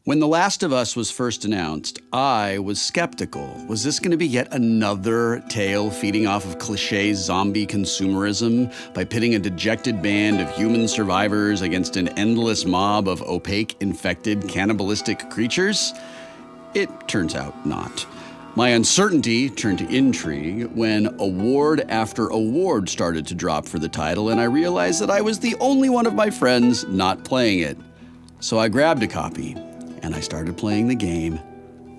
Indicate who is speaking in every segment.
Speaker 1: When The Last of Us was first announced, I was skeptical. Was this going to be yet another tale feeding off of cliché zombie consumerism by pitting a dejected band of human survivors against an endless mob of opaque, infected, cannibalistic creatures? It turns out not. My uncertainty turned to intrigue when award after award started to drop for the title, and I realized that I was the only one of my friends not playing it. So I grabbed a copy, and I started playing the game,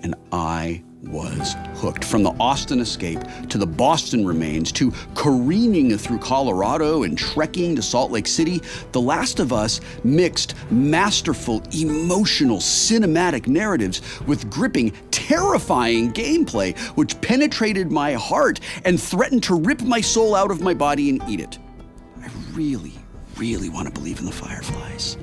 Speaker 1: and I was hooked. From the Austin escape to the Boston remains to careening through Colorado and trekking to Salt Lake City, The Last of Us mixed masterful, emotional, cinematic narratives with gripping, terrifying gameplay, which penetrated my heart and threatened to rip my soul out of my body and eat it. I really, really want to believe in the Fireflies.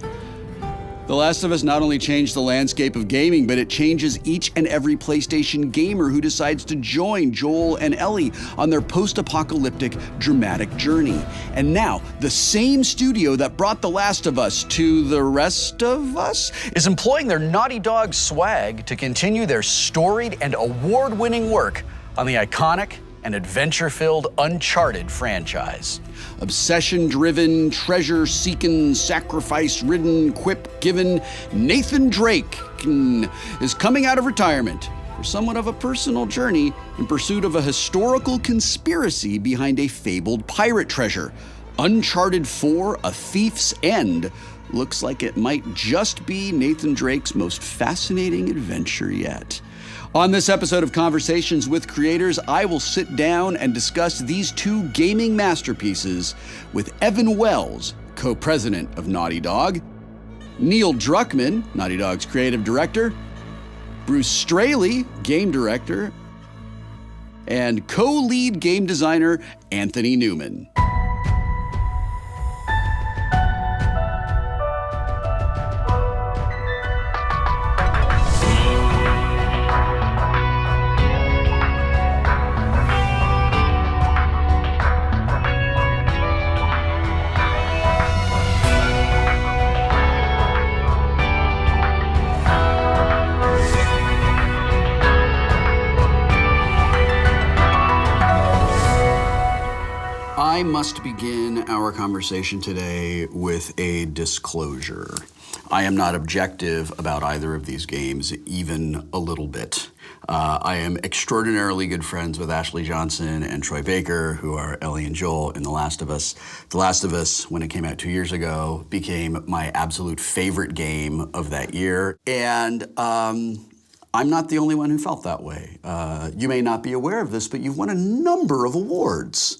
Speaker 1: The Last of Us not only changed the landscape of gaming, but it changes each and every PlayStation gamer who decides to join Joel and Ellie on their post-apocalyptic, dramatic journey. And now, the same studio that brought The Last of Us to the rest of us is employing their Naughty Dog swag to continue their storied and award-winning work on the iconic and adventure-filled Uncharted franchise. Obsession-driven, treasure-seeking, sacrifice-ridden, quip-given Nathan Drake is coming out of retirement for somewhat of a personal journey in pursuit of a historical conspiracy behind a fabled pirate treasure. Uncharted 4: A Thief's End looks like it might just be Nathan Drake's most fascinating adventure yet. On this episode of Conversations with Creators, I will sit down and discuss these two gaming masterpieces with Evan Wells, co-president of Naughty Dog, Neil Druckmann, Naughty Dog's creative director, Bruce Straley, game director, and co-lead game designer Anthony Newman. I must begin our conversation today with a disclosure. I am not objective about either of these games, even a little bit. I am extraordinarily good friends with Ashley Johnson and Troy Baker, who are Ellie and Joel in The Last of Us. The Last of Us, when it came out 2 years ago, became my absolute favorite game of that year. And I'm not the only one who felt that way. You may not be aware of this, but you've won a number of awards.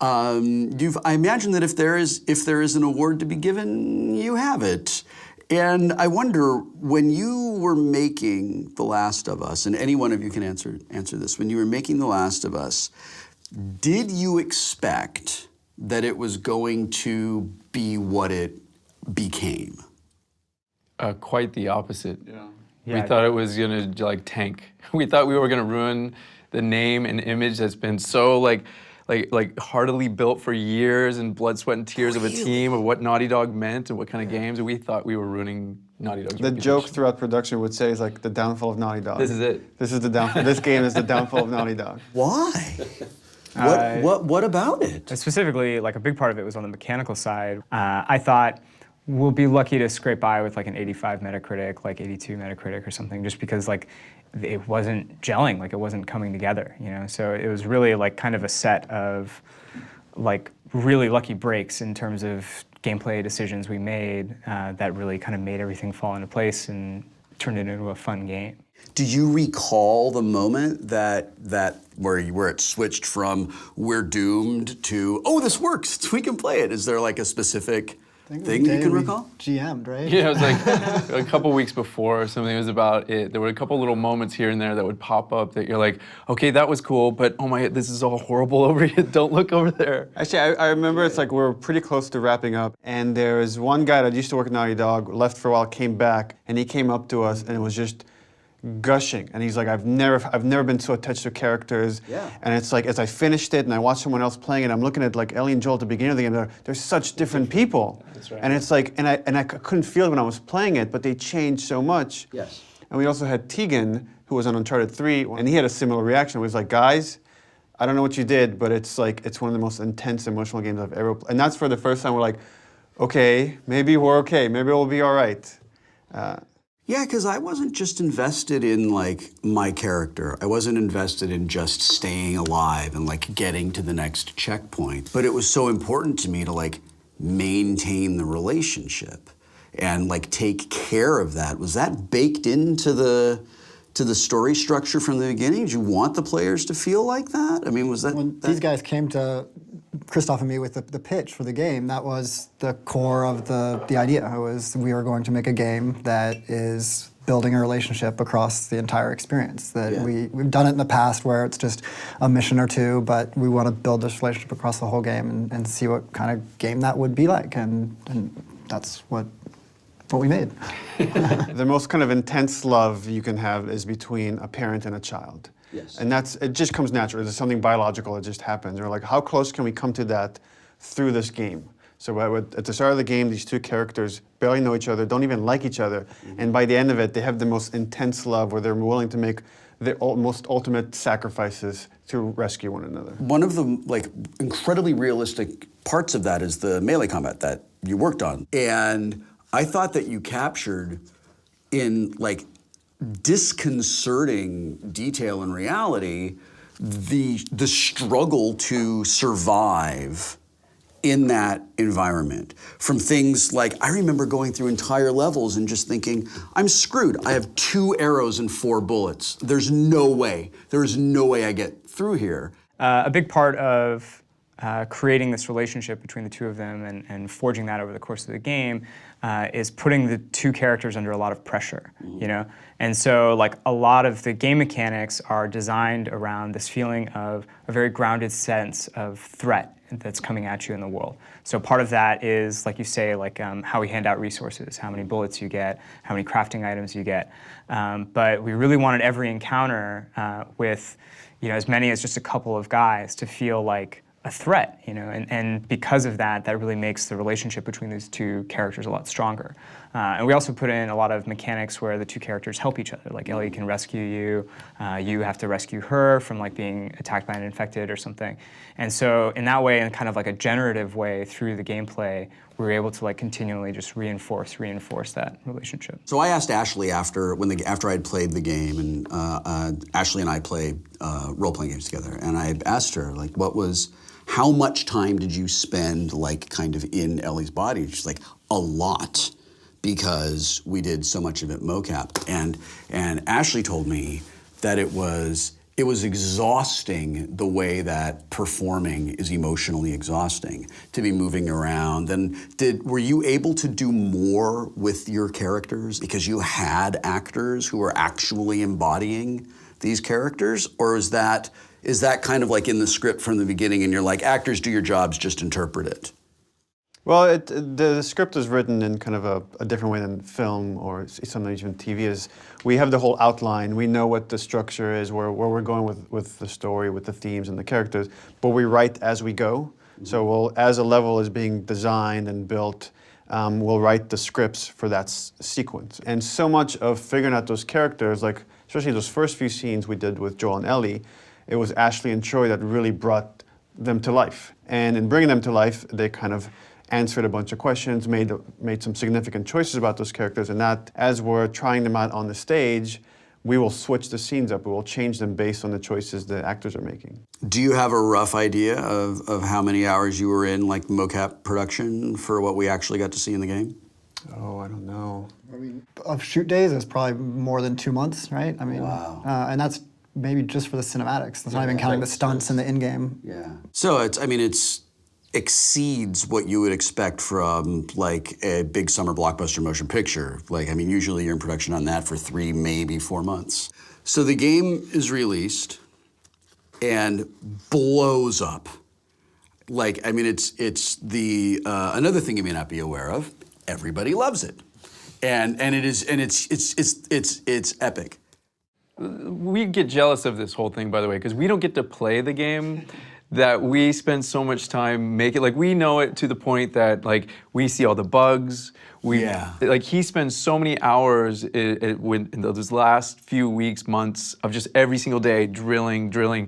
Speaker 1: I imagine that if there is an award to be given, you have it. And I wonder, when you were making The Last of Us, and any one of you can answer this, when you were making The Last of Us, did you expect that it was going to be what it became?
Speaker 2: Quite the opposite.
Speaker 3: Yeah.
Speaker 2: We thought it was gonna tank. We thought we were gonna ruin the name and image that's been so like heartily built for years and blood, sweat, and tears of a team of what Naughty Dog meant and what kind of games, and we thought we were ruining Naughty Dog's
Speaker 3: The joke throughout production would say is like the downfall of Naughty Dog.
Speaker 2: This is it.
Speaker 3: This is the downfall. This game is the downfall of Naughty Dog.
Speaker 1: Why? What about it?
Speaker 4: Specifically, like a big part of it was on the mechanical side. I thought we'll be lucky to scrape by with like an 85 Metacritic, like 82 Metacritic or something, just because like it wasn't gelling, like it wasn't coming together, you know? So it was really like kind of a set of like really lucky breaks in terms of gameplay decisions we made that really kind of made everything fall into place and turned it into a fun game.
Speaker 1: Do you recall the moment where it switched from we're doomed to, oh, this works, we can play it? Is there like a specific thing you can recall?
Speaker 5: GM'd, right?
Speaker 2: Yeah, it was like a couple weeks before or something. It was about it. There were a couple little moments here and there that would pop up that you're like, okay, that was cool, but oh my, this is all horrible over here. Don't look over there.
Speaker 3: Actually, I remember it's like we were pretty close to wrapping up, and there was one guy that used to work at Naughty Dog, left for a while, came back, and he came up to us and was just gushing, and he's like, I've never been so attached to characters.
Speaker 1: Yeah.
Speaker 3: And it's like, as I finished it and I watched someone else playing it, I'm looking at like Ellie and Joel at the beginning of the game. They're such different people.
Speaker 2: That's right.
Speaker 3: And it's like, and I couldn't feel it when I was playing it, but they changed so much.
Speaker 1: Yes.
Speaker 3: And we also had Tegan, who was on Uncharted 3, and he had a similar reaction. He was like, guys, I don't know what you did, but it's like, it's one of the most intense emotional games I've ever played. And that's for the first time we're like, okay, maybe we're okay, maybe we'll be all right.
Speaker 1: Yeah, because I wasn't just invested in like my character. I wasn't invested in just staying alive and like getting to the next checkpoint. But it was so important to me to like maintain the relationship and like take care of that. Was that baked into the story structure from the beginning? Did you want the players to feel like that? I mean, was that...
Speaker 5: When these guys came to Christoph and me with the pitch for the game, that was the core of the idea. It was, we are going to make a game that is building a relationship across the entire experience. That
Speaker 1: Yeah.
Speaker 5: we've done it in the past where it's just a mission or two, but we want to build this relationship across the whole game and see what kind of game that would be like. And that's what we made.
Speaker 3: The most kind of intense love you can have is between a parent and a child.
Speaker 1: Yes.
Speaker 3: And it just comes natural. There's something biological that just happens. We're like, how close can we come to that through this game? So at the start of the game, these two characters barely know each other, don't even like each other. Mm-hmm. And by the end of it, they have the most intense love where they're willing to make the most ultimate sacrifices to rescue one another.
Speaker 1: One of the like incredibly realistic parts of that is the melee combat that you worked on. And I thought that you captured in like disconcerting detail and reality the struggle to survive in that environment. From things like, I remember going through entire levels and just thinking, I'm screwed. I have 2 arrows and 4 bullets. There's no way I get through here.
Speaker 4: A big part of creating this relationship between the two of them and forging that over the course of the game is putting the two characters under a lot of pressure, you know? And so like a lot of the game mechanics are designed around this feeling of a very grounded sense of threat that's coming at you in the world. So part of that is, like you say, like how we hand out resources, how many bullets you get, how many crafting items you get. But we really wanted every encounter with, you know, as many as just a couple of guys to feel like a threat, you know, and because of that, that really makes the relationship between these two characters a lot stronger. And we also put in a lot of mechanics where the two characters help each other. Like Ellie can rescue you, you have to rescue her from like being attacked by an infected or something. And so in that way, in kind of like a generative way through the gameplay, we were able to like continually just reinforce that relationship.
Speaker 1: So I asked Ashley after I'd played the game, and Ashley and I played role-playing games together, and I asked her like, how much time did you spend like kind of in Ellie's body? She's like, a lot, because we did so much of it mocap. And Ashley told me that it was exhausting the way that performing is emotionally exhausting, to be moving around. And were you able to do more with your characters because you had actors who were actually embodying these characters? Or is that kind of like in the script from the beginning and you're like, actors do your jobs, just interpret it?
Speaker 3: Well, the script is written in kind of a different way than film or sometimes even TV is. We have the whole outline. We know what the structure is, where we're going with the story, with the themes and the characters, but we write as we go. Mm-hmm. So as a level is being designed and built, we'll write the scripts for that sequence. And so much of figuring out those characters, like especially those first few scenes we did with Joel and Ellie, it was Ashley and Troy that really brought them to life. And in bringing them to life, they kind of answered a bunch of questions, made some significant choices about those characters, and that as we're trying them out on the stage, we will switch the scenes up. We will change them based on the choices the actors are making.
Speaker 1: Do you have a rough idea of how many hours you were in like mocap production for what we actually got to see in the game?
Speaker 3: Oh, I don't know.
Speaker 5: I mean, of shoot days, it's probably more than 2 months, right? I mean,
Speaker 1: wow.
Speaker 5: And that's maybe just for the cinematics. That's not even counting the stunts and the in-game.
Speaker 1: Yeah. So it's exceeds what you would expect from like a big summer blockbuster motion picture. Like, I mean, usually you're in production on that for 3, maybe 4 months. So the game is released and blows up. Like, I mean, it's the another thing you may not be aware of. Everybody loves it, and it's epic.
Speaker 2: We get jealous of this whole thing, by the way, because we don't get to play the game. That we spend so much time making, like we know it to the point that like we see all the bugs. Like he spends so many hours in those last few weeks, months of just every single day drilling. Yeah.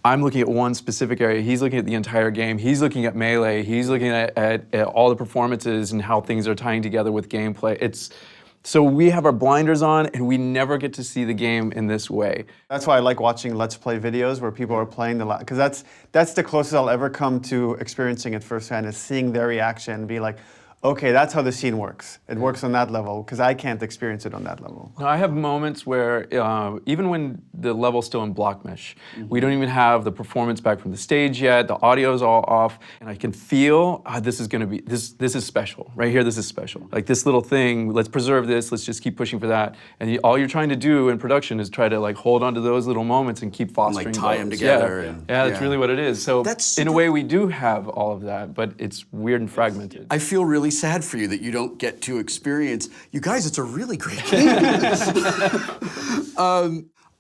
Speaker 2: I'm looking at one specific area. He's looking at the entire game. He's looking at Melee. He's looking at all the performances and how things are tying together with gameplay. So we have our blinders on and we never get to see the game in this way.
Speaker 3: That's why I like watching Let's Play videos where people are playing because that's the closest I'll ever come to experiencing it firsthand, is seeing their reaction and be like, okay, that's how the scene works. It works on that level, because I can't experience it on that level.
Speaker 2: No, I have moments where, even when the level's still in block mesh, we don't even have the performance back from the stage yet, the audio's all off, and I can feel, this is gonna be, this is special. Right here, this is special. Like this little thing, let's preserve this, let's just keep pushing for that. And all you're trying to do in production is try to like hold on to those little moments and keep fostering
Speaker 1: and like tie
Speaker 2: those.
Speaker 1: them together.
Speaker 2: Yeah, that's really what it is. So in a way, we do have all of that, but it's weird and fragmented.
Speaker 1: I feel really sad for you that you don't get to experience. You guys, it's a really great game.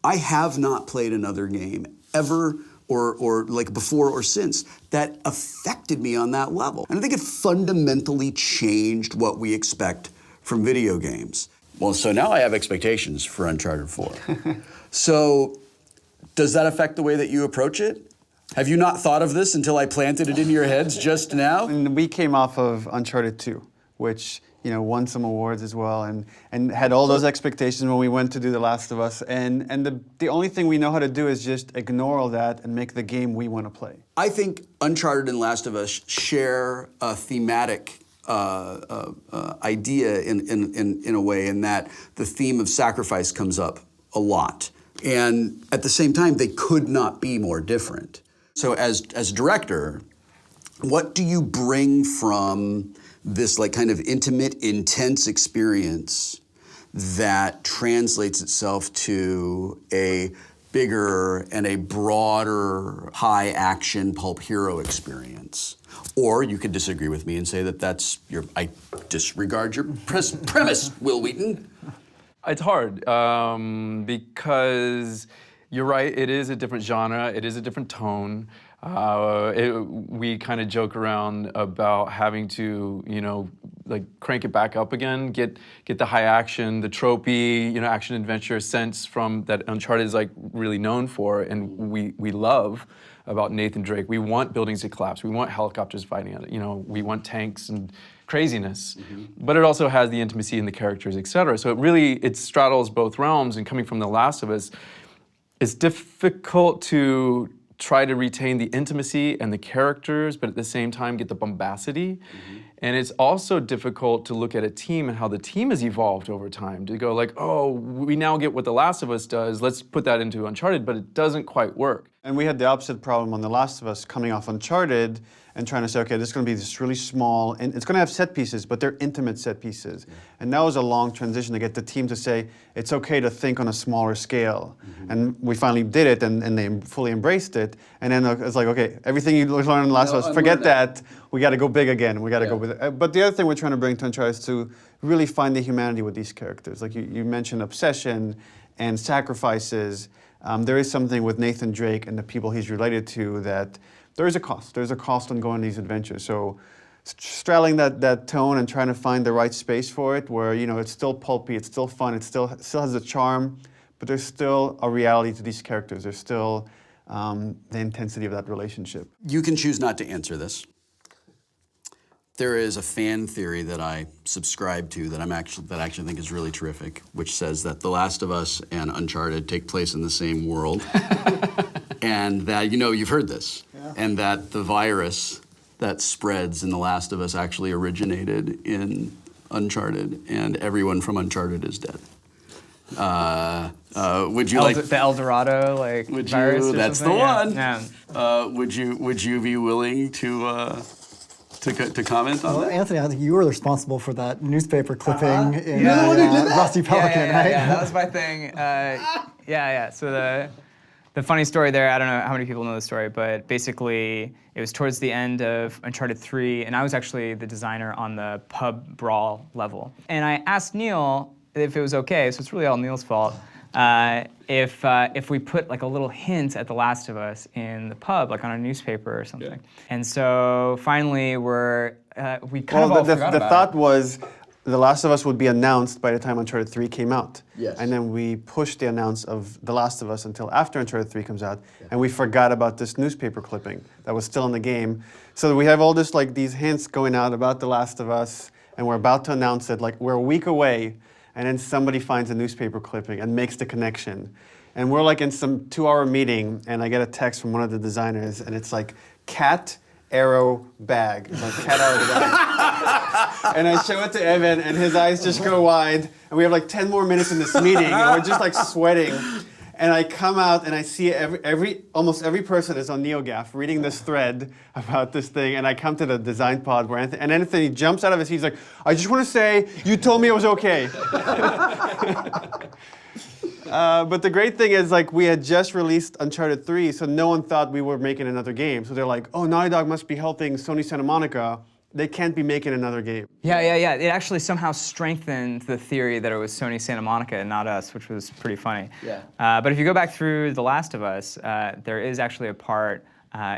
Speaker 1: I have not played another game ever or like before or since that affected me on that level. And I think it fundamentally changed what we expect from video games. Well, so now I have expectations for Uncharted 4. So does that affect the way that you approach it? Have you not thought of this until I planted it in your heads just now?
Speaker 3: And we came off of Uncharted 2, which won some awards as well, and had all those expectations when we went to do The Last of Us. And the only thing we know how to do is just ignore all that and make the game we want to play.
Speaker 1: I think Uncharted and Last of Us share a thematic idea in a way, in that the theme of sacrifice comes up a lot. And at the same time, they could not be more different. So as director, what do you bring from this like kind of intimate, intense experience that translates itself to a bigger and a broader high action pulp hero experience? Or you could disagree with me and say that I disregard your premise, Wil Wheaton.
Speaker 2: It's hard because you're right, it is a different genre, it is a different tone. We kind of joke around about having to, like crank it back up again, get the high action, the tropey, action adventure sense from that Uncharted is like really known for, and we love about Nathan Drake. We want buildings to collapse, we want helicopters fighting at it, we want tanks and craziness, but it also has the intimacy in the characters, etc. So it straddles both realms, and coming from The Last of Us, it's difficult to try to retain the intimacy and the characters, but at the same time get the bombacity. And it's also difficult to look at a team and how the team has evolved over time, to go like, oh, we now get what The Last of Us does, let's put that into Uncharted, but it doesn't quite work.
Speaker 3: And we had the opposite problem on The Last of Us, coming off Uncharted and trying to say, okay, this is going to be this really small, and it's going to have set pieces, but they're intimate set pieces. Yeah. And that was a long transition to get the team to say, it's okay to think on a smaller scale. And we finally did it, and they fully embraced it. And then it's like, okay, everything you learned in The Last of Us, forget that. We got to go big again. We got to go with it. But the other thing we're trying to bring to Uncharted is to really find the humanity with these characters. Like you mentioned obsession and sacrifices. There is something with Nathan Drake and the people he's related to that there is a cost. There's a cost on going on these adventures. So straddling that tone and trying to find the right space for it, where it's still pulpy, it's still fun, it still has a charm, but there's still a reality to these characters. There's still the intensity of that relationship.
Speaker 1: You can choose not to answer this. There is a fan theory that I subscribe to that I actually think is really terrific, which says that The Last of Us and Uncharted take place in the same world, and that you've heard this, and that the virus that spreads in The Last of Us actually originated in Uncharted, and everyone from Uncharted is dead. Would you like
Speaker 4: the El Dorado virus?
Speaker 1: That's the one. Yeah. Would you be willing to comment on that?
Speaker 5: Anthony, I think you were responsible for that newspaper clipping in Rusty Pelican, right?
Speaker 4: Yeah, that was my thing. So the funny story there, I don't know how many people know the story, but basically it was towards the end of Uncharted 3, and I was actually the designer on the pub brawl level. And I asked Neil if it was okay, so it's really all Neil's fault. if we put like a little hint at The Last of Us in the pub, like on a newspaper or something. Yeah. And so finally we kind of all forgot
Speaker 3: the
Speaker 4: about
Speaker 3: thought
Speaker 4: it.
Speaker 3: was The Last of Us would be announced by the time Uncharted 3 came out.
Speaker 1: Yes.
Speaker 3: And then we pushed the announce of The Last of Us until after Uncharted 3 comes out, and we forgot about this newspaper clipping that was still in the game. So we have all this like these hints going out about The Last of Us, and we're about to announce it, like we're a week away, and then somebody finds a newspaper clipping and makes the connection. And we're like in some 2-hour meeting, and I get a text from one of the designers, and it's like, cat arrow bag. It's like cat arrow bag. And I show it to Evan, and his eyes just go wide, and we have like 10 more minutes in this meeting, and we're just like sweating. And I come out and I see almost every person is on NeoGAF reading this thread about this thing, and I come to the design pod where Anthony jumps out of his seat. He's like, I just want to say, you told me it was okay. But the great thing is, like, we had just released Uncharted 3, so no one thought we were making another game. So they're like, oh, Naughty Dog must be helping Sony Santa Monica. They can't be making another game.
Speaker 4: Yeah. It actually somehow strengthened the theory that it was Sony Santa Monica and not us, which was pretty funny.
Speaker 1: Yeah.
Speaker 4: But if you go back through The Last of Us, there is actually a part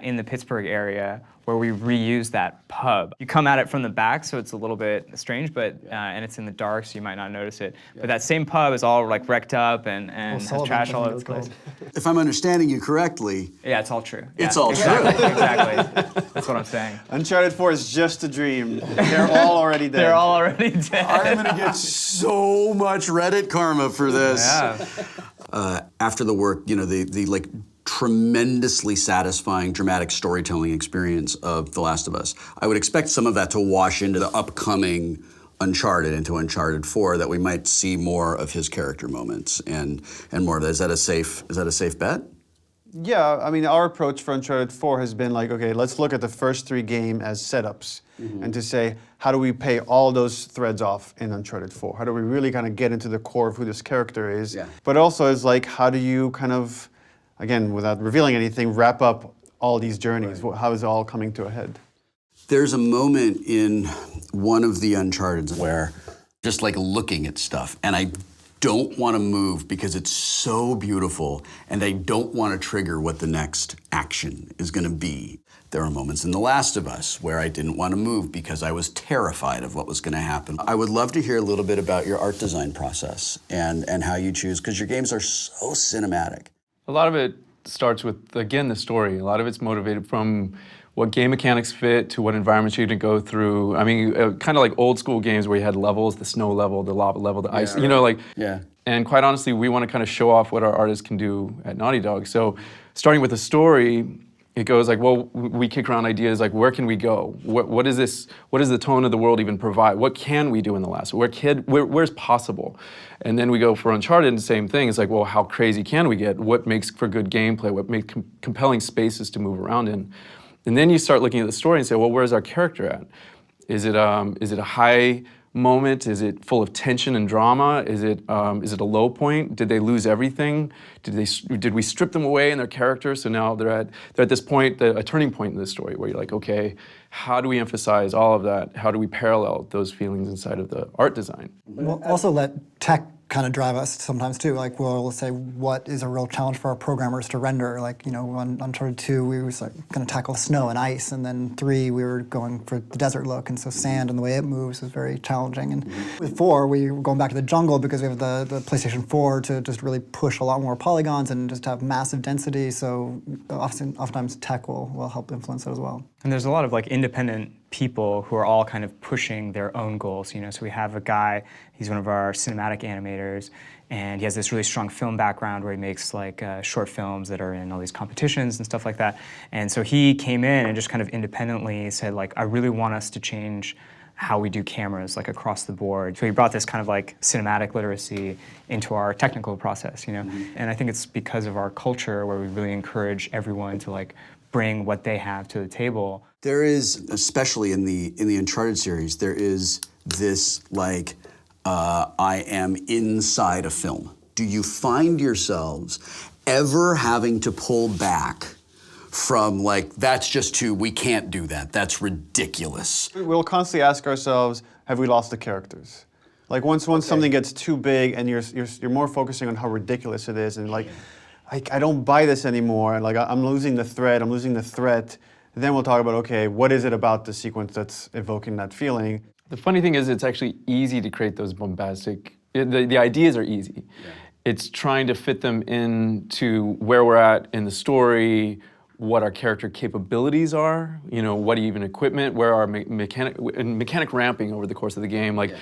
Speaker 4: in the Pittsburgh area where we reuse that pub. You come at it from the back, so it's a little bit strange, but and it's in the dark, so you might not notice it. Yeah. But that same pub is all like wrecked up and has trash all over its place.
Speaker 1: If I'm understanding you correctly,
Speaker 4: yeah, it's all true.
Speaker 1: It's all
Speaker 4: true.
Speaker 1: Exactly.
Speaker 4: That's what I'm saying.
Speaker 3: Uncharted 4 is just a dream. They're all already dead.
Speaker 4: They're all already dead.
Speaker 1: I'm gonna get so much Reddit karma for this.
Speaker 4: Yeah.
Speaker 1: After the work, you know, the like tremendously satisfying dramatic storytelling experience of The Last of Us, I would expect some of that to wash into the upcoming Uncharted, into Uncharted 4, that we might see more of his character moments and more of that. Is that a safe bet?
Speaker 3: Yeah, I mean, our approach for Uncharted 4 has been like, okay, let's look at the first 3 games as setups, and to say, how do we pay all those threads off in Uncharted 4? How do we really kind of get into the core of who this character is? Yeah. But also, it's like, how do you kind of, again, without revealing anything, wrap up all these journeys? Right. How is it all coming to a head?
Speaker 1: There's a moment in one of the Uncharteds where just like looking at stuff, and I don't want to move because it's so beautiful, and I don't want to trigger what the next action is going to be. There are moments in The Last of Us where I didn't want to move because I was terrified of what was going to happen. I would love to hear a little bit about your art design process and how you choose, because your games are so cinematic.
Speaker 2: A lot of it starts with, again, the story. A lot of it's motivated from what game mechanics fit to what environments you're going to go through. I mean, kind of like old school games where you had levels, the snow level, the lava level, the ice, you know, like.
Speaker 1: Yeah.
Speaker 2: And quite honestly, we want to kind of show off what our artists can do at Naughty Dog. So starting with the story, it goes like, well, we kick around ideas like, where can we go? What is this? What does the tone of the world even provide? What can we do in The Last? Where's possible? And then we go for Uncharted, and the same thing. It's like, well, how crazy can we get? What makes for good gameplay? What makes compelling spaces to move around in? And then you start looking at the story and say, well, where's our character at? Is it a high moment? Is it full of tension and drama? Is it a low point? Did they lose everything? Did we strip them away in their character? So now they're at this point, a turning point in the story where you're like, okay, how do we emphasize all of that? How do we parallel those feelings inside of the art design?
Speaker 5: We'll also let tech kind of drive us sometimes too. Like we'll say, what is a real challenge for our programmers to render? Like, you know, on Uncharted 2, we were like going to tackle snow and ice, and then 3, we were going for the desert look, and so sand and the way it moves is very challenging. And with 4, we were going back to the jungle because we have the PlayStation 4 to just really push a lot more polygons and just have massive density. So oftentimes tech will help influence that as well.
Speaker 4: And there's a lot of like independent people who are all kind of pushing their own goals, you know. So we have a guy, he's one of our cinematic animators, and he has this really strong film background where he makes like short films that are in all these competitions and stuff like that. And so he came in and just kind of independently said, like, I really want us to change how we do cameras, like across the board. So he brought this kind of like cinematic literacy into our technical process, you know. And I think it's because of our culture where we really encourage everyone to like bring what they have to the table.
Speaker 1: There is, especially in the Uncharted series, there is this like, I am inside a film. Do you find yourselves ever having to pull back from like, that's just we can't do that, that's ridiculous?
Speaker 3: We'll constantly ask ourselves, have we lost the characters? Like once something gets too big and you're more focusing on how ridiculous it is and like, I don't buy this anymore. Like I'm losing the thread. I'm losing the threat. Then we'll talk about, okay, what is it about the sequence that's evoking that feeling?
Speaker 2: The funny thing is, it's actually easy to create those bombastic. The ideas are easy. Yeah. It's trying to fit them into where we're at in the story, what our character capabilities are. You know, what even equipment, where our mechanic ramping over the course of the game. Like,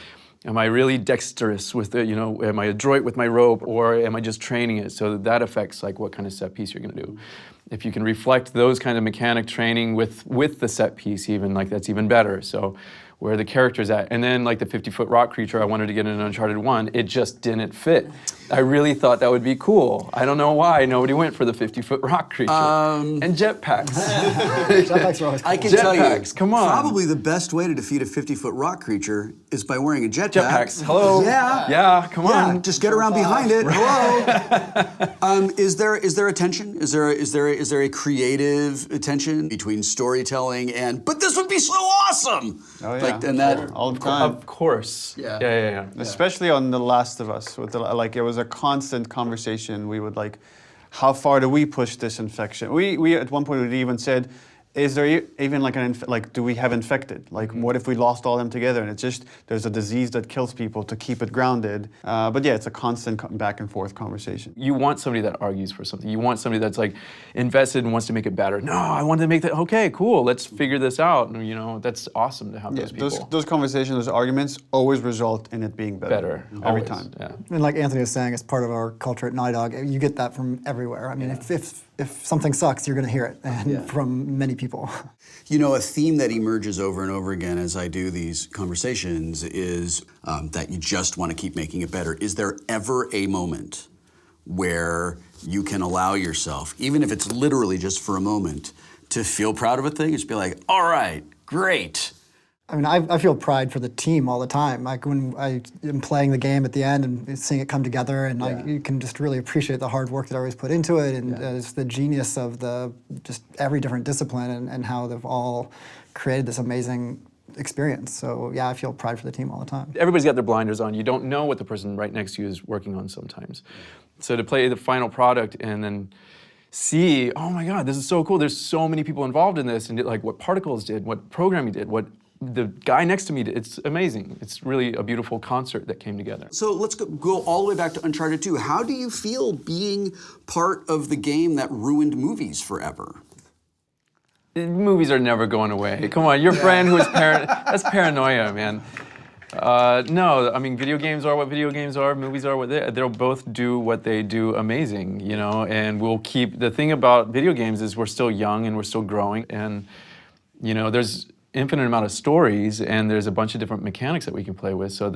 Speaker 2: am I really dexterous with it? You know, am I adroit with my rope, or am I just training it? So that affects like what kind of set piece you're going to do. If you can reflect those kind of mechanic training with the set piece, even like that's even better. So where the character's at. And then like the 50-foot rock creature I wanted to get in Uncharted 1, it just didn't fit. I really thought that would be cool. I don't know why nobody went for the 50-foot rock creature. And jetpacks.
Speaker 5: Jetpacks are always cool.
Speaker 1: I can tell you,
Speaker 2: Jetpacks, come on.
Speaker 1: probably the best way to defeat a 50-foot rock creature is by wearing a jetpack.
Speaker 2: Jetpacks, hello.
Speaker 1: Yeah.
Speaker 2: Yeah, come on.
Speaker 1: Just get around behind it. Hello. Is there a tension? Is there a creative tension between storytelling and, but this would be so awesome?
Speaker 3: Oh yeah,
Speaker 1: like, and that
Speaker 3: all the time.
Speaker 2: Of course. Yeah.
Speaker 3: Especially on The Last of Us, with like it was a constant conversation. We would like, how far do we push this infection? We at one point we even said, is there even like do we have infected? Like, what if we lost all them together and it's just there's a disease that kills people to keep it grounded? But yeah, it's a constant back and forth conversation.
Speaker 2: You want somebody that argues for something. You want somebody that's like invested and wants to make it better. No, I want to make that. Okay, cool. Let's figure this out. And, you know, that's awesome to have those people.
Speaker 3: Those conversations, those arguments always result in it being better. Every
Speaker 2: always.
Speaker 3: time.
Speaker 2: Yeah.
Speaker 5: And like Anthony was saying, as part of our culture at Naughty Dog, you get that from everywhere. I mean, if something sucks, you're going to hear it, and from many people.
Speaker 1: You know, a theme that emerges over and over again as I do these conversations is that you just want to keep making it better. Is there ever a moment where you can allow yourself, even if it's literally just for a moment, to feel proud of a thing? Just be like, all right, great.
Speaker 5: I mean, I feel pride for the team all the time. Like when I am playing the game at the end and seeing it come together, and you can just really appreciate the hard work that I always put into it, and it's the genius of just every different discipline and how they've all created this amazing experience. So yeah, I feel pride for the team all the time.
Speaker 2: Everybody's got their blinders on. You don't know what the person right next to you is working on sometimes. So to play the final product and then see, oh my God, this is so cool. There's so many people involved in this, and like what Particles did, what programming did, what the guy next to me did. It's amazing. It's really a beautiful concert that came together.
Speaker 1: So let's go all the way back to Uncharted 2. How do you feel being part of the game that ruined movies forever?
Speaker 2: Movies are never going away. Come on, your friend who is that's paranoia, man. No, I mean, video games are what video games are, movies are what they'll both do what they do amazing, you know, and we'll keep, the thing about video games is we're still young and we're still growing, and, you know, there's infinite amount of stories and there's a bunch of different mechanics that we can play with, so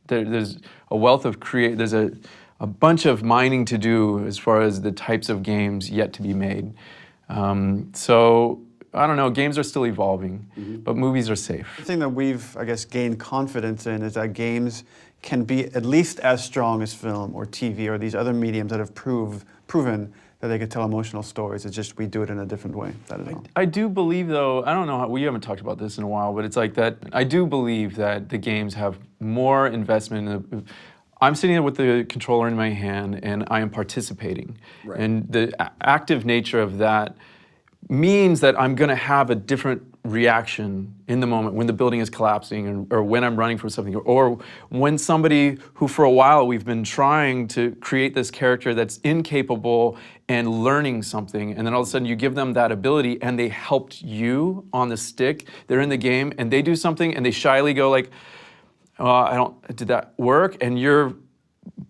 Speaker 2: there's a wealth of there's a bunch of mining to do as far as the types of games yet to be made. So, I don't know, games are still evolving, but movies are safe.
Speaker 3: The thing that we've, I guess, gained confidence in is that games can be at least as strong as film or TV or these other mediums that have proven that they could tell emotional stories. It's just we do it in a different way. That is all.
Speaker 2: I do believe, though, I don't know, we haven't talked about this in a while, but it's like that, I do believe that the games have more investment. I'm sitting there with the controller in my hand and I am participating. Right. And the active nature of that means that I'm gonna have a different reaction in the moment when the building is collapsing or when I'm running from something, or when somebody who for a while we've been trying to create this character that's incapable and learning something, and then all of a sudden you give them that ability and they helped you on the stick, they're in the game and they do something and they shyly go like, did that work? And your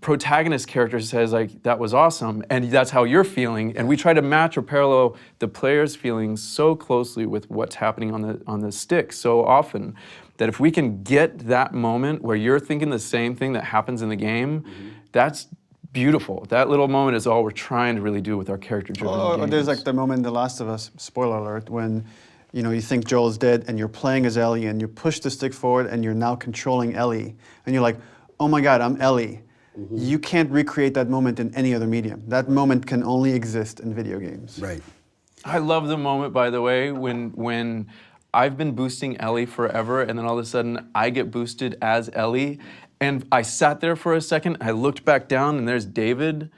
Speaker 2: protagonist character says like, that was awesome, and that's how you're feeling, and we try to match or parallel the player's feelings so closely with what's happening on the stick so often that if we can get that moment where you're thinking the same thing that happens in the game, that's beautiful. That little moment is all we're trying to really do with our character-driven games.
Speaker 3: There's like the moment in The Last of Us, spoiler alert, when you think Joel's dead and you're playing as Ellie and you push the stick forward and you're now controlling Ellie, and you're like, oh my God, I'm Ellie. You can't recreate that moment in any other medium. That moment can only exist in video games.
Speaker 1: Right.
Speaker 2: I love the moment, by the way, when I've been boosting Ellie forever, and then all of a sudden I get boosted as Ellie, And I sat there for a second, I looked back down, and there's David,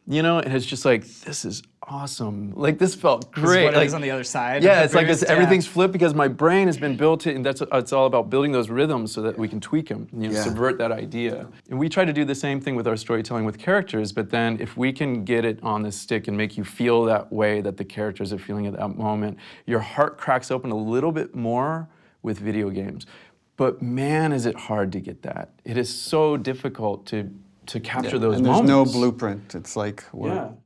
Speaker 2: you know, and it's just like, this is awesome. Like, this felt great.
Speaker 4: This is what
Speaker 2: like,
Speaker 4: it is on the other side.
Speaker 2: Yeah,
Speaker 4: of the
Speaker 2: it's like
Speaker 4: boost,
Speaker 2: everything's flipped because my brain has been built to, and it's all about building those rhythms so that we can tweak them, you know, subvert that idea. And we try to do the same thing with our storytelling with characters, but then if we can get it on the stick and make you feel that way that the characters are feeling at that moment, your heart cracks open a little bit more with video games. But man, is it hard to get that. It is so difficult to capture those
Speaker 3: and there's
Speaker 2: moments.
Speaker 3: no blueprint. It's like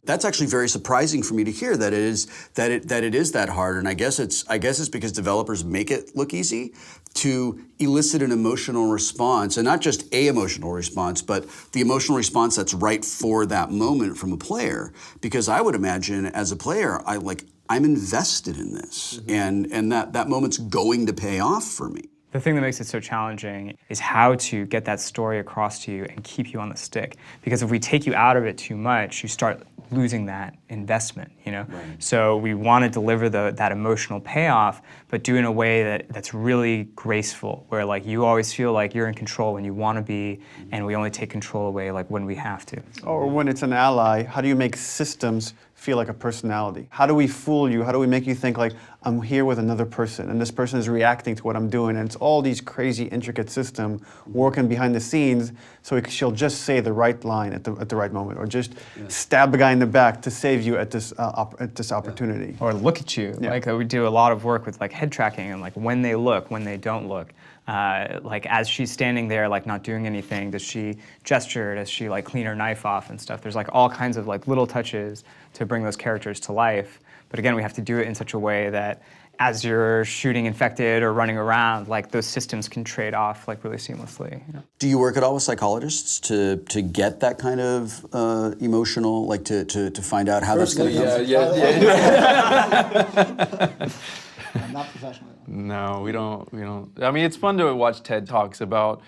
Speaker 1: That's actually very surprising for me to hear that it is that hard, and I guess it's because developers make it look easy to elicit an emotional response, and not just a emotional response, but the emotional response that's right for that moment from a player. Because I would imagine as a player, I'm invested in this, and that moment's going to pay off for me.
Speaker 4: The thing that makes it so challenging is how to get that story across to you and keep you on the stick. Because if we take you out of it too much, you start losing that investment, you know? Right. So we want to deliver that emotional payoff, but do it in a way that's really graceful, where like you always feel like you're in control when you want to be, and we only take control away like when we have to.
Speaker 3: Or when it's an ally, how do you make systems feel like a personality? How do we fool you? How do we make you think like, I'm here with another person and this person is reacting to what I'm doing, and it's all these crazy intricate system working behind the scenes so she'll just say the right line at the right moment, or just stab the guy in the back to save you at this opportunity.
Speaker 4: Or look at you. Like we do a lot of work with like head tracking and like when they look, when they don't look. Like as she's standing there, like not doing anything, does she gesture? Does she like clean her knife off and stuff? There's like all kinds of like little touches to bring those characters to life. But again, we have to do it in such a way that as you're shooting infected or running around, like those systems can trade off like really seamlessly. You know?
Speaker 1: Do you work at all with psychologists to get that kind of emotional, like to find out how that's going to come?
Speaker 5: Not professionally.
Speaker 2: No, we don't. I mean, it's fun to watch TED Talks about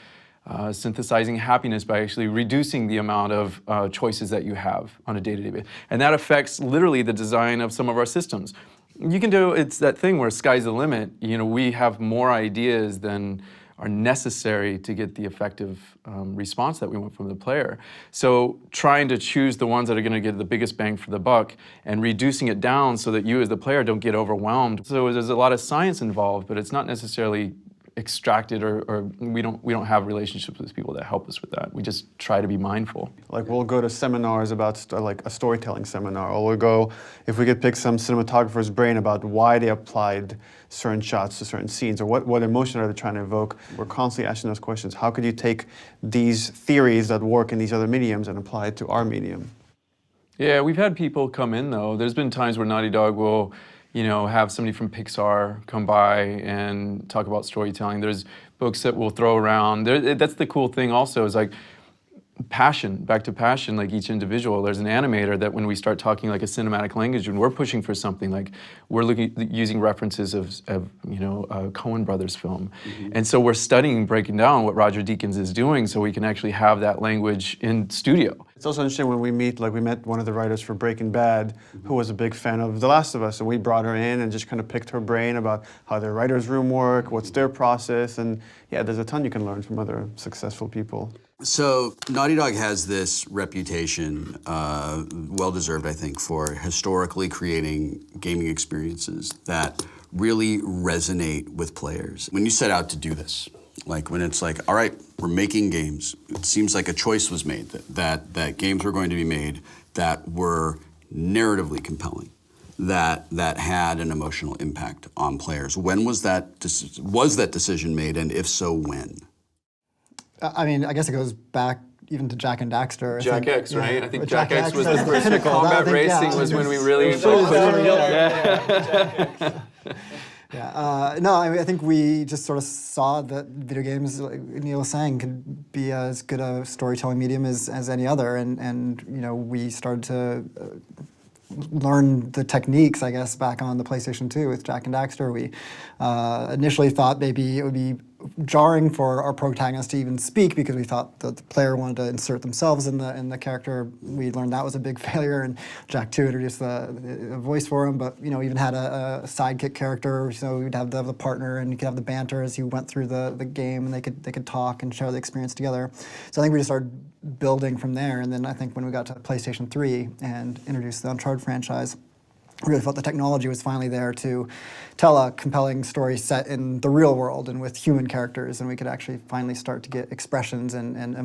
Speaker 2: synthesizing happiness by actually reducing the amount of choices that you have on a day-to-day basis. And that affects literally the design of some of our systems. You can do, it's that thing where sky's the limit. You know, we have more ideas than are necessary to get the effective response that we want from the player. So trying to choose the ones that are going to get the biggest bang for the buck and reducing it down so that you as the player don't get overwhelmed. So there's a lot of science involved, but it's not necessarily extracted, or we don't have relationships with people that help us with that. We just try to be mindful.
Speaker 3: Like we'll go to seminars about like a storytelling seminar, or we'll go, if we could pick some cinematographer's brain about why they applied certain shots to certain scenes, or what emotion are they trying to evoke. We're constantly asking those questions. How could you take these theories that work in these other mediums and apply it to our medium?
Speaker 2: Yeah, we've had people come in though. There's been times where Naughty Dog will, you know, have somebody from Pixar come by and talk about storytelling. There's books that we'll throw around. That's the cool thing also, is like passion, back to passion, like each individual. There's an animator that when we start talking like a cinematic language, when we're pushing for something, like we're using references of you know, Coen Brothers film. And so we're studying, breaking down what Roger Deakins is doing so we can actually have that language in studio. It's
Speaker 3: also interesting when we meet, like we met one of the writers for Breaking Bad, who was a big fan of The Last of Us, and we brought her in and just kind of picked her brain about how their writer's room work, what's their process, and yeah, there's a ton you can learn from other successful people.
Speaker 1: So Naughty Dog has this reputation, well-deserved, I think, for historically creating gaming experiences that really resonate with players. When you set out to do this, like when it's like, all right, we're making games, it seems like a choice was made that games were going to be made that were narratively compelling, that had an emotional impact on players. When was that decision made, and if so, when?
Speaker 5: I mean, I guess it goes back even to Jak and Daxter.
Speaker 2: Jak X, right?
Speaker 5: Yeah.
Speaker 2: I think
Speaker 5: Jak
Speaker 2: Jak X was the first.
Speaker 5: pinnacle.
Speaker 2: Combat
Speaker 5: I think,
Speaker 2: racing was when we really...
Speaker 5: No, I think we just sort of saw that video games, like Neil was saying, could be as good a storytelling medium as any other, and you know, we started to learn the techniques, I guess, back on the PlayStation 2 with Jak and Daxter. We initially thought maybe it would be jarring for our protagonist to even speak because we thought the player wanted to insert themselves in the character. We learned that was a big failure, and Jack 2 introduced the voice for him. But even had a sidekick character, so we'd have the partner, and you could have the banter as you went through the game, and they could talk and share the experience together. So I think we just started building from there, and then I think when we got to PlayStation 3 and introduced the Uncharted franchise, I really felt the technology was finally there to tell a compelling story set in the real world and with human characters, and we could actually finally start to get expressions and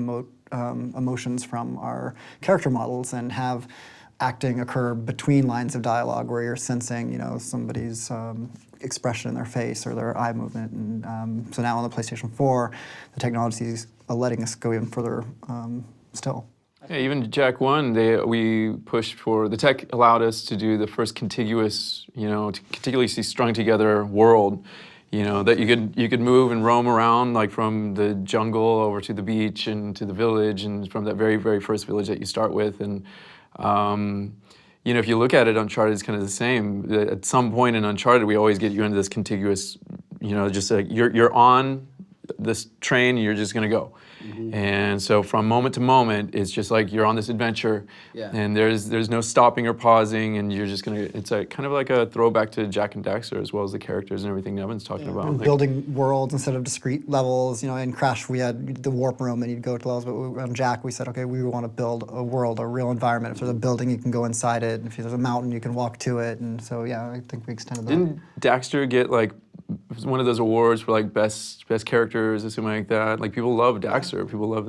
Speaker 5: emotions from our character models and have acting occur between lines of dialogue where you're sensing, somebody's expression in their face or their eye movement. And so now on the PlayStation 4, the technology is letting us go even further still.
Speaker 2: Yeah, even Jack 1, we pushed for, the tech allowed us to do the first contiguous, contiguously strung together world, that you could move and roam around, like from the jungle over to the beach and to the village, and from that very, very first village that you start with. And if you look at it, Uncharted is kind of the same. At some point in Uncharted, we always get you into this contiguous, just like you're on this train, you're just gonna go. Mm-hmm. And so from moment to moment, it's just like you're on this adventure, and there's no stopping or pausing, and you're just gonna. It's kind of like a throwback to Jak and Daxter, as well as the characters and everything Nevin's talking about.
Speaker 5: Like, building worlds instead of discrete levels. In Crash we had the warp room, and you'd go to levels. But on Jak we said, okay, we want to build a world, a real environment. If there's a building, you can go inside it. And if there's a mountain, you can walk to it. And so I think we extended that.
Speaker 2: Didn't Daxter get one of those awards for best characters or something like that? People love Daxter. People love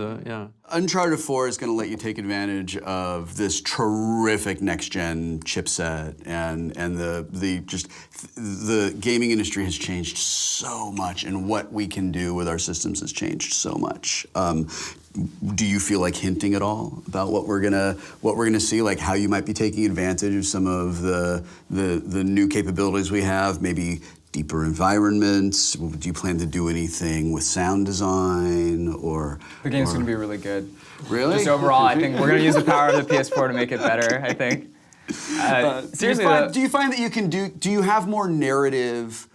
Speaker 1: Uncharted 4 is going to let you take advantage of this terrific next-gen chipset, and the gaming industry has changed so much, and what we can do with our systems has changed so much. Do you feel like hinting at all about what we're gonna see, like how you might be taking advantage of some of the new capabilities we have, maybe deeper environments? Do you plan to do anything with sound design or?
Speaker 4: The game's going to be really good.
Speaker 1: Really?
Speaker 4: Just overall, I think we're going to use the power of the PS4 to make it better, I think. Seriously,
Speaker 1: do you find that you can do you have more narrative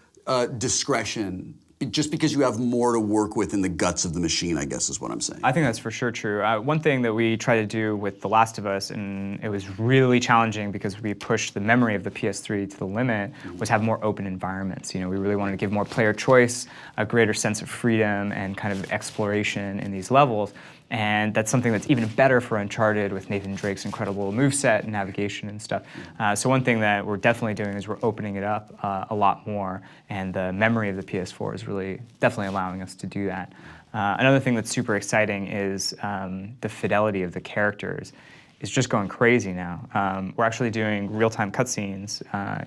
Speaker 1: discretion just because you have more to work with in the guts of the machine, I guess is what I'm saying?
Speaker 4: I think that's for sure true. One thing that we tried to do with The Last of Us, and it was really challenging because we pushed the memory of the PS3 to the limit, was have more open environments. We really wanted to give more player choice, a greater sense of freedom and kind of exploration in these levels. And that's something that's even better for Uncharted with Nathan Drake's incredible moveset and navigation and stuff. So one thing that we're definitely doing is we're opening it up a lot more, and the memory of the PS4 is really definitely allowing us to do that. Another thing that's super exciting is the fidelity of the characters is just going crazy now. We're actually doing real-time cutscenes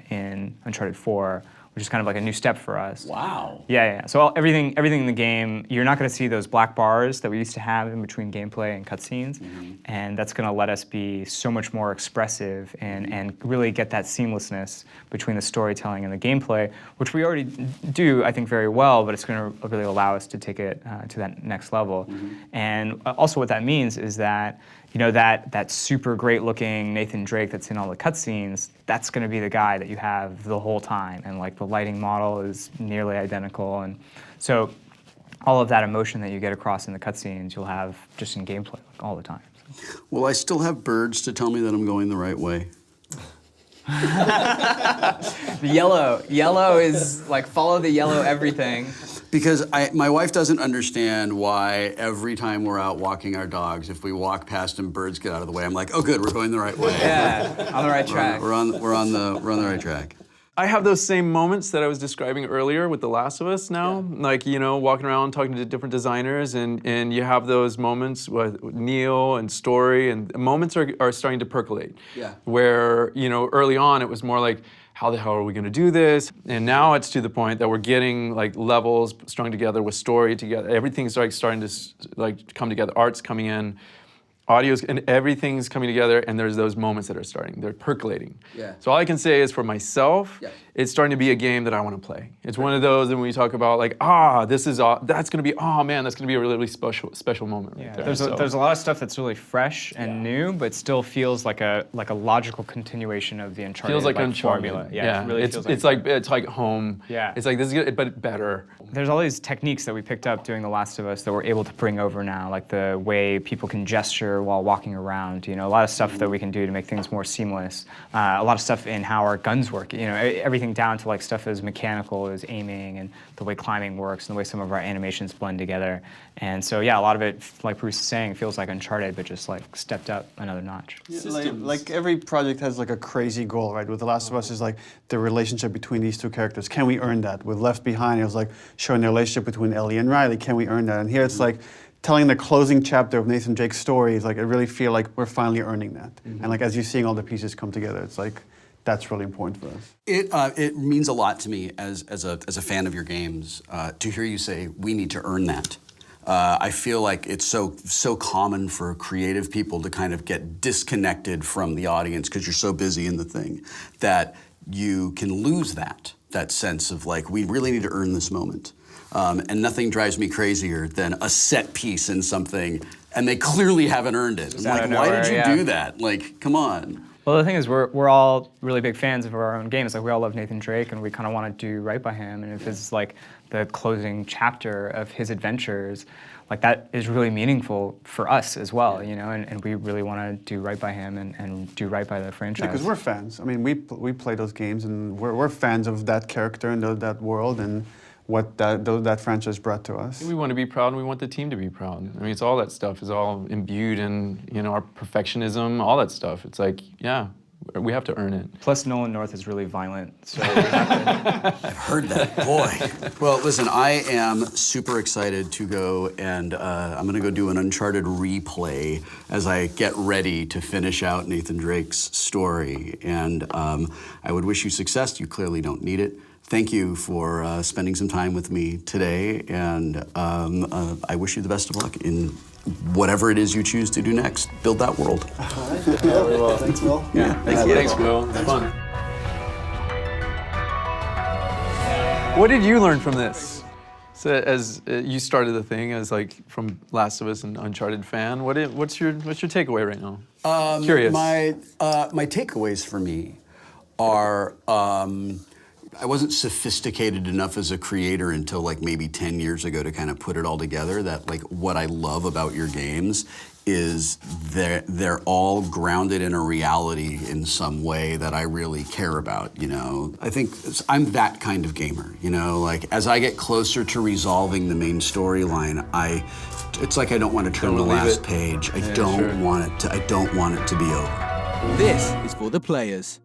Speaker 4: in Uncharted 4, which is kind of like a new step for us.
Speaker 1: Wow.
Speaker 4: Yeah. So everything in the game, you're not going to see those black bars that we used to have in between gameplay and cutscenes, and that's going to let us be so much more expressive and really get that seamlessness between the storytelling and the gameplay, which we already do, I think, very well, but it's going to really allow us to take it to that next level. And also what that means is that that super great looking Nathan Drake that's in all the cutscenes, that's going to be the guy that you have the whole time, and the lighting model is nearly identical, and so all of that emotion that you get across in the cutscenes you'll have just in gameplay all the time.
Speaker 1: Will I still have birds to tell me that I'm going the right way?
Speaker 4: The yellow is follow the yellow everything.
Speaker 1: Because my wife doesn't understand why every time we're out walking our dogs, if we walk past them, birds get out of the way. I'm like, oh, good, we're going the right way.
Speaker 4: Yeah, on the right track.
Speaker 1: We're on the right track.
Speaker 2: I have those same moments that I was describing earlier with The Last of Us now. Walking around talking to different designers, and you have those moments with Neil and Story, and moments are starting to percolate. Yeah. Where, early on it was more like, how the hell are we going to do this? And now it's to the point that we're getting levels strung together with story together. Everything's starting to come together. Art's coming in, audio's, and everything's coming together. And there's those moments that are starting. They're percolating. Yeah. So all I can say is for myself it's starting to be a game that I want to play. It's one of those, and when we talk about like, that's gonna be, oh man, that's gonna be a really special moment right there.
Speaker 4: There's a lot of stuff that's really fresh and new, but still feels like a logical continuation of the Uncharted
Speaker 2: Feels like Uncharted.
Speaker 4: formula. Yeah, it really feels
Speaker 2: it's like home.
Speaker 4: Yeah.
Speaker 2: It's like this is good, but better.
Speaker 4: There's all these techniques that we picked up doing The Last of Us that we're able to bring over now, like the way people can gesture while walking around. You know, a lot of stuff that we can do to make things more seamless. A lot of stuff in how our guns work. You know, everything down to like stuff as mechanical as aiming and the way climbing works and the way some of our animations blend together. And so yeah, a lot of it, like Bruce is saying, feels like Uncharted, but just like stepped up another notch.
Speaker 3: Yeah, like every project has like a crazy goal, right? With The Last of Us is like the relationship between these two characters. Can we earn that? With Left Behind, it was like showing the relationship between Ellie and Riley. Can we earn that? And here it's like telling the closing chapter of Nathan Drake's story. Is like I really feel like we're finally earning that. And like as you're seeing all the pieces come together, it's like that's really important for us.
Speaker 1: It means a lot to me as a fan of your games to hear you say we need to earn that. I feel like it's so common for creative people to kind of get disconnected from the audience because you're so busy in the thing that you can lose that sense of like we really need to earn this moment. And nothing drives me crazier than a set piece in something and they clearly haven't earned it. I'm like, why did you do that? Like, come on.
Speaker 4: Well, the thing is, we're all really big fans of our own games. Like, we all love Nathan Drake, and we kind of want to do right by him. And if it's like the closing chapter of his adventures, like that is really meaningful for us as well, you know. And we really want to do right by him and do right by the franchise.
Speaker 3: Yeah, because we're fans. I mean, we play those games, and we're fans of that character and that world and what that franchise brought to us.
Speaker 2: We want to be proud, and we want the team to be proud. I mean, it's all that stuff is all imbued in, you know, our perfectionism, all that stuff. It's like, yeah, we have to earn it.
Speaker 4: Plus, Nolan North is really violent, so we have to...
Speaker 1: I've heard that, boy. Well, listen, I am super excited to go and I'm going to go do an Uncharted replay as I get ready to finish out Nathan Drake's story. And I would wish you success. You clearly don't need it. Thank you for spending some time with me today, and I wish you the best of luck in whatever it is you choose to do next. Build that world.
Speaker 5: All right. Yeah. Thanks, Will.
Speaker 1: Yeah,
Speaker 2: Thanks, Will. It's fun. What did you learn from this? So, as you started the thing as like from Last of Us and Uncharted fan, what's your takeaway right now? Curious.
Speaker 1: My takeaways for me are. I wasn't sophisticated enough as a creator until like maybe 10 years ago to kind of put it all together that like what I love about your games is they're all grounded in a reality in some way that I really care about, you know. I think I'm that kind of gamer, you know, like as I get closer to resolving the main storyline, it's like I don't want to turn the last page. I don't want it to be over.
Speaker 6: This is for the players.